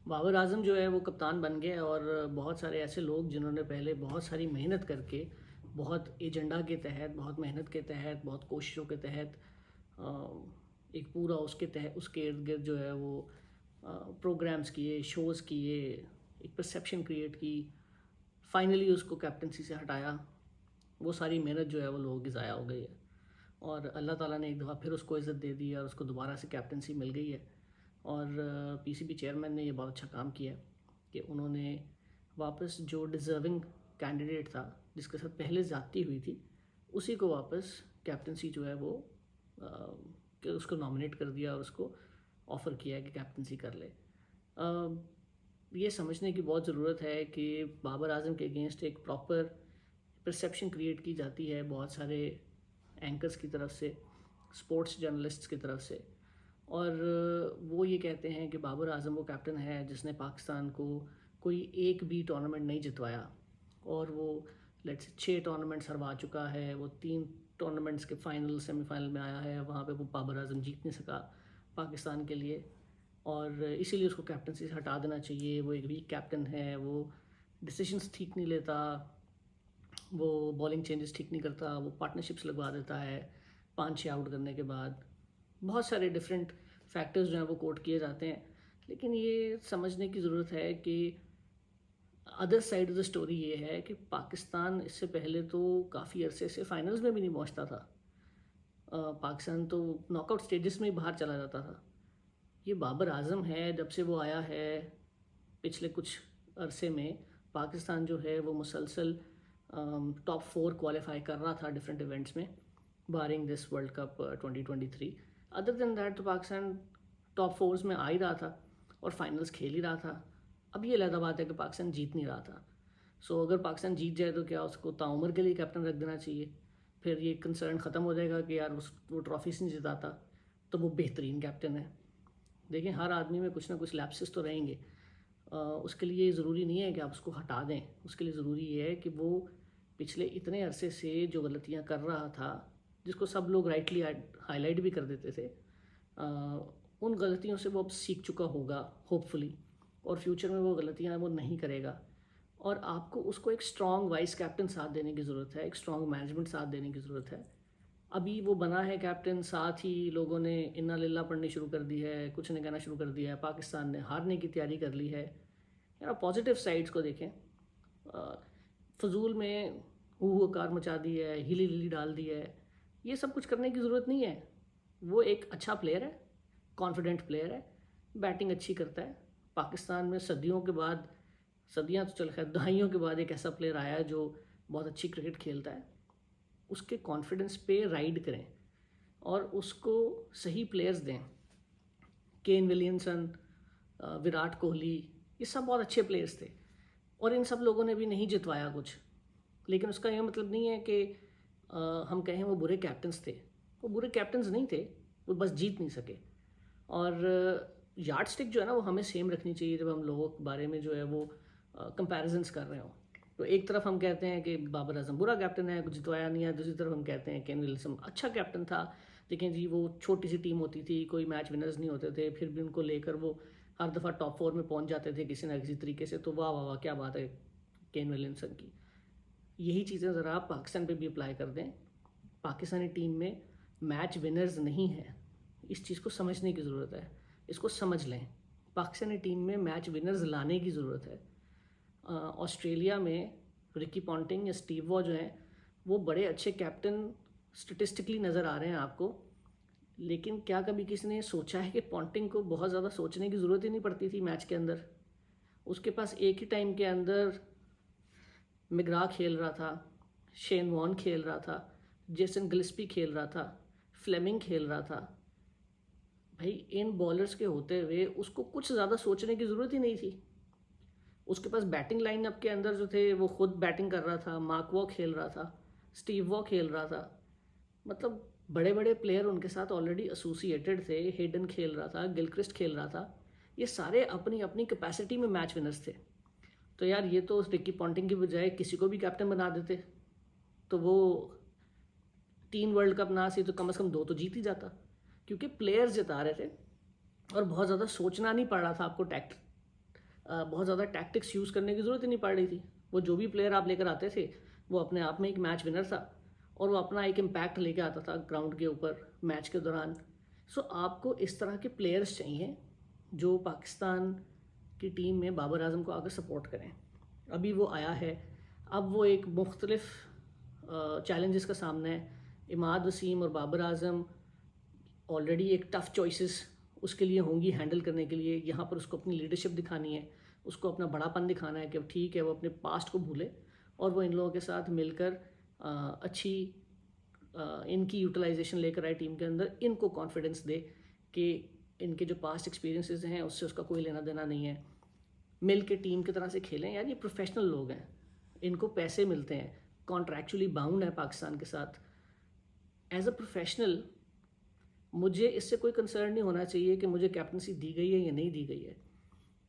बाबर आजम जो है वो कप्तान बन गए और बहुत सारे ऐसे लोग जिन्होंने पहले बहुत सारी मेहनत करके, बहुत एजेंडा के तहत, बहुत मेहनत के तहत, बहुत कोशिशों के तहत एक पूरा उसके तहत उसके इर्द गिर्द जो है वो प्रोग्राम्स किए, शोज़ किए, एक परसेप्शन क्रिएट की, फाइनली उसको कैप्टनसी से हटाया। वो सारी मेहनत जो है वो लोगों की ज़ाया हो गई है और अल्लाह ताला ने एक दफ़ा फिर उसको इज़्ज़त दे दी और उसको दोबारा से कैप्टनसी मिल गई है। और पीसीबी चेयरमैन ने ये बहुत अच्छा काम किया है कि उन्होंने वापस जो डिज़र्विंग कैंडिडेट था, जिसके साथ पहले ज़्यादती हुई थी, उसी को वापस कैप्टनसी जो है वो कि उसको नॉमिनेट कर दिया और उसको ऑफ़र किया है कि कैप्टनसी कर ले। ये समझने की बहुत ज़रूरत है कि बाबर आजम के अगेंस्ट एक प्रॉपर परसेप्शन क्रिएट की जाती है बहुत सारे एंकर्स की तरफ से, स्पोर्ट्स जर्नलिस्ट्स की तरफ से, और वो ये कहते हैं कि बाबर आजम वो कैप्टन है जिसने पाकिस्तान को कोई एक भी टूर्नामेंट नहीं जितवाया और वो लेट्स 6 टूर्नामेंट्स हरवा चुका है, वो 3 टूर्नामेंट्स के फाइनल सेमीफाइनल में आया है, वहाँ पे वो बाबर आजम जीत नहीं सका पाकिस्तान के लिए और इसीलिए उसको कैप्टनसी से हटा देना चाहिए। वो एक वीक कैप्टन है, वो डिसीजंस ठीक नहीं लेता, वो बॉलिंग चेंजेस ठीक नहीं करता, वो पार्टनरशिप्स लगवा देता है 5-6 आउट करने के बाद। बहुत सारे डिफरेंट फैक्टर्स जो हैं वो कोट किए जाते हैं, लेकिन ये समझने की ज़रूरत है कि other side of the story ये है कि पाकिस्तान इससे पहले तो काफ़ी अरसे से फाइनल्स में भी नहीं पहुंचता था। पाकिस्तान तो नॉकआउट स्टेजेस में ही बाहर चला जाता था। ये बाबर आजम है, जब से वो आया है पिछले कुछ अरसे में पाकिस्तान जो है वो मुसलसल टॉप 4 क्वालिफाई कर रहा था डिफरेंट इवेंट्स में, barring this world cup 2023। Other than that तो पाकिस्तान टॉप 4 में आ ही रहा था और फाइनल्स खेल ही रहा था। अब ये अलग बात है कि पाकिस्तान जीत नहीं रहा था। सो अगर पाकिस्तान जीत जाए तो क्या उसको ताउम्र के लिए कैप्टन रख देना चाहिए? फिर ये कंसर्न ख़त्म हो जाएगा कि यार वो ट्रॉफीज नहीं जिताता तो वो बेहतरीन कैप्टन है। देखिए, हर आदमी में कुछ ना कुछ लैप्सेस तो रहेंगे। उसके लिए ज़रूरी नहीं है कि आप उसको हटा दें। उसके लिए ज़रूरी ये है कि वो पिछले इतने अरसे से जो गलतियां कर रहा था, जिसको सब लोग राइटली हाईलाइट भी कर देते थे, उन गलतियों से वो अब सीख चुका होगा होपफुली, और फ्यूचर में वो गलतियां वो नहीं करेगा। और आपको उसको एक स्ट्रॉन्ग वाइस कैप्टन साथ देने की ज़रूरत है, एक स्ट्रॉन्ग मैनेजमेंट साथ देने की ज़रूरत है। अभी वो बना है कैप्टन, साथ ही लोगों ने इन्ना लिल्ला पढ़नी शुरू कर दी है, कुछ ने कहना शुरू कर दिया है, पाकिस्तान ने हारने की तैयारी कर ली है। यार पॉजिटिव साइड्स को देखें। फजूल में हू कार मचा दी है, हिली हिली डाल दी है, ये सब कुछ करने की ज़रूरत नहीं है। वो एक अच्छा प्लेयर है, कॉन्फिडेंट प्लेयर है, बैटिंग अच्छी करता है। पाकिस्तान में सदियों के बाद, सदियां तो चल खैर दहाइयों के बाद एक ऐसा प्लेयर आया है जो बहुत अच्छी क्रिकेट खेलता है। उसके कॉन्फिडेंस पे राइड करें और उसको सही प्लेयर्स दें। केन विलियमसन, विराट कोहली, ये सब बहुत अच्छे प्लेयर्स थे और इन सब लोगों ने भी नहीं जितवाया कुछ। लेकिन उसका यह मतलब नहीं है कि हम कहें वो बुरे कैप्टन्स थे। वो बुरे कैप्टन्स नहीं थे, वो बस जीत नहीं सके। और यार्ड स्टिक जो है ना वो हमें सेम रखनी चाहिए जब हम लोगों के बारे में जो है वो कंपैरिजंस कर रहे हो। तो एक तरफ हम कहते हैं कि बाबर आजम बुरा कैप्टन है, कुछ जितवाया नहीं है, दूसरी तरफ हम कहते हैं केन विलियमसन अच्छा कैप्टन था। लेकिन जी वो छोटी सी टीम होती थी, कोई मैच विनर्स नहीं होते थे, फिर भी उनको लेकर वो हर दफ़ा टॉप 4 में पहुंच जाते थे किसी ना किसी तरीके से। तो वाह वाह वाह, क्या बात है केन विलियमसन की। यही चीज़ें ज़रा आप पाकिस्तान पे भी अप्लाई कर दें। पाकिस्तानी टीम में मैच विनर्स नहीं है, इस चीज़ को समझने की ज़रूरत है। इसको समझ लें, पाकिस्तानी टीम में मैच विनर्स लाने की ज़रूरत है। ऑस्ट्रेलिया में रिकी पॉन्टिंग या स्टीव वॉ जो हैं वो बड़े अच्छे कैप्टन स्टेटिस्टिकली नज़र आ रहे हैं आपको, लेकिन क्या कभी किसी ने सोचा है कि पॉन्टिंग को बहुत ज़्यादा सोचने की ज़रूरत ही नहीं पड़ती थी मैच के अंदर? उसके पास एक ही टाइम के अंदर मिगरा खेल रहा था, शेन वॉन खेल रहा था, जेसन गिल्स्पी खेल रहा था, फ्लेमिंग खेल रहा था। भाई इन बॉलर्स के होते हुए उसको कुछ ज़्यादा सोचने की ज़रूरत ही नहीं थी। उसके पास बैटिंग लाइनअप के अंदर जो थे वो खुद बैटिंग कर रहा था, मार्क वॉ खेल रहा था, स्टीव वॉ खेल रहा था। मतलब बड़े बड़े प्लेयर उनके साथ ऑलरेडी एसोसिएटेड थे। हेडन खेल रहा था, गिलक्रिस्ट खेल रहा था, ये सारे अपनी अपनी कैपेसिटी में मैच विनर्स थे। तो यार ये तो रिकी पॉन्टिंग की बजाय किसी को भी कैप्टन बना देते तो वो 3 वर्ल्ड कप ना सी तो कम से कम 2 तो जीत ही जाता, क्योंकि प्लेयर्स जिता रहे थे और बहुत ज़्यादा सोचना नहीं पड़ रहा था आपको बहुत ज़्यादा टैक्टिक्स यूज़ करने की ज़रूरत ही नहीं पड़ रही थी। वो जो भी प्लेयर आप लेकर आते थे वो अपने आप में एक मैच विनर था और वो अपना एक इम्पैक्ट लेके आता था ग्राउंड के ऊपर मैच के दौरान। सो आपको इस तरह के प्लेयर्स चाहिए जो पाकिस्तान की टीम में बाबर आजम को आकर सपोर्ट करें। अभी वो आया है, अब वो एक मुख्तलिफ चैलेंजेस का सामना है। इमाद वसीम और बाबर आजम ऑलरेडी एक टफ़ चॉइसेस उसके लिए होंगी हैंडल करने के लिए। यहाँ पर उसको अपनी लीडरशिप दिखानी है, उसको अपना बड़ापन दिखाना है कि ठीक है वो अपने पास्ट को भूले और वो इन लोगों के साथ मिलकर अच्छी इनकी यूटिलाइजेशन लेकर आए टीम के अंदर। इनको कॉन्फिडेंस दे कि इनके जो पास्ट एक्सपीरियंसेस हैं उससे उसका कोई लेना देना नहीं है। मिल के टीम की तरह से खेलें। यार ये प्रोफेशनल लोग हैं, इनको पैसे मिलते हैं, कॉन्ट्रैक्चुअली बाउंड है पाकिस्तान के साथ। एज अ प्रोफेशनल मुझे इससे कोई कंसर्न नहीं होना चाहिए कि मुझे कैप्टनसी दी गई है या नहीं दी गई है।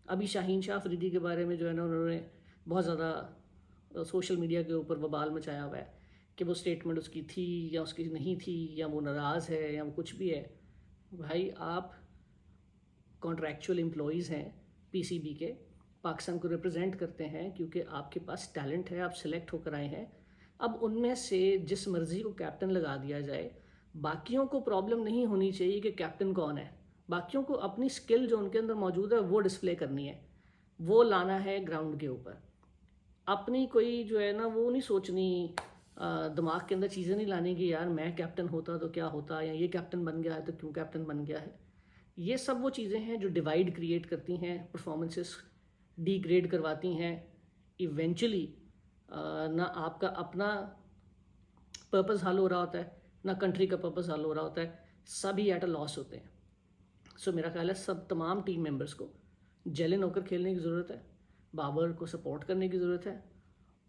अभी शाहीन शाह अफरीदी के बारे में जो है ना उन्होंने बहुत ज़्यादा सोशल मीडिया के ऊपर बवाल मचाया हुआ है कि वो स्टेटमेंट उसकी थी या उसकी नहीं थी, या वो नाराज़ है या वो कुछ भी है। भाई आप कॉन्ट्रैक्चुअल एम्प्लॉयज़ हैं पीसीबी के, पाकिस्तान को रिप्रेजेंट करते हैं क्योंकि आपके पास टैलेंट है, आप सिलेक्ट होकर आए हैं। अब उनमें से जिस मर्ज़ी को कैप्टन लगा दिया जाए, बाकियों को प्रॉब्लम नहीं होनी चाहिए कि कैप्टन कौन है। बाकियों को अपनी स्किल जो उनके अंदर मौजूद है वो डिस्प्ले करनी है, वो लाना है ग्राउंड के ऊपर। अपनी कोई जो है ना वो नहीं सोचनी, दिमाग के अंदर चीज़ें नहीं लानी कि यार मैं कैप्टन होता तो क्या होता, या ये कैप्टन बन गया है तो क्यों कैप्टन बन गया है। ये सब वो चीज़ें हैं जो डिवाइड क्रिएट करती हैं, परफॉर्मेंसेस डिग्रेड करवाती हैं। इवेंचुअली ना आपका अपना पर्पस हल हो रहा होता है, ना कंट्री का पर्पस हल हो रहा होता है, सभी एट अ लॉस होते हैं। सो मेरा ख्याल है सब तमाम टीम मेंबर्स को जेलन होकर खेलने की ज़रूरत है, बाबर को सपोर्ट करने की ज़रूरत है।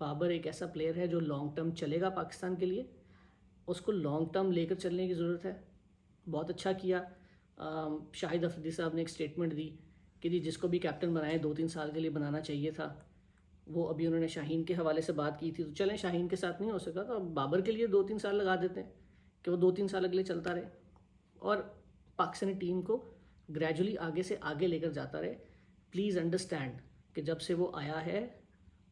बाबर एक ऐसा प्लेयर है जो लॉन्ग टर्म चलेगा पाकिस्तान के लिए, उसको लॉन्ग टर्म लेकर चलने की ज़रूरत है। बहुत अच्छा किया शाहिद अफरीदी साहब ने एक स्टेटमेंट दी कि जी जिसको भी कैप्टन बनाए 2-3 साल के लिए बनाना चाहिए था। वो अभी उन्होंने शाहीन के हवाले से बात की थी, तो चलें शाहीन के साथ नहीं हो सका तो अब बाबर के लिए 2-3 साल लगा देते हैं कि वो 2-3 साल अगले चलता रहे और पाकिस्तानी टीम को ग्रेजुअली आगे से आगे लेकर जाता रहे। प्लीज़ अंडरस्टैंड कि जब से वो आया है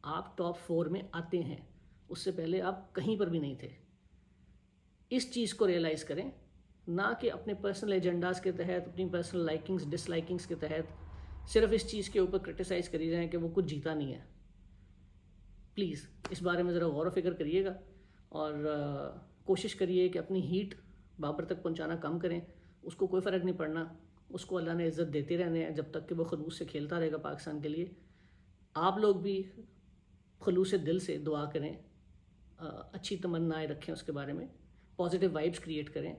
आप टॉप 4 में आते हैं, उससे पहले आप कहीं पर भी नहीं थे। इस चीज़ को रियलाइज़ करें, ना कि अपने पर्सनल एजेंडाज़ के तहत, अपनी पर्सनल लाइकिंग्स डिसलाइकिंग्स के तहत सिर्फ इस चीज़ के ऊपर क्रिटिसाइज़ करी जाएँ कि वो कुछ जीता नहीं है। प्लीज़ इस बारे में ज़रा गौर व फिक्र करिएगा और कोशिश करिए कि अपनी हीट बाबर तक पहुंचाना कम करें। उसको कोई फ़र्क नहीं पड़ना, उसको अल्लाह ने इज़्ज़त देते रहने हैं जब तक कि वो खलूस से खेलता रहेगा पाकिस्तान के लिए। आप लोग भी खलूस दिल से दुआ करें, अच्छी तमन्नाएं रखें उसके बारे में, पॉजिटिव वाइब्स क्रिएट करें।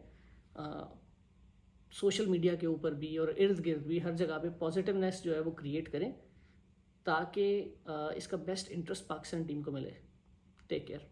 सोशल मीडिया के ऊपर भी और इर्द गिर्द भी हर जगह पे पॉजिटिवनेस जो है वो क्रिएट करें ताकि इसका बेस्ट इंटरेस्ट पाकिस्तान टीम को मिले। Take care.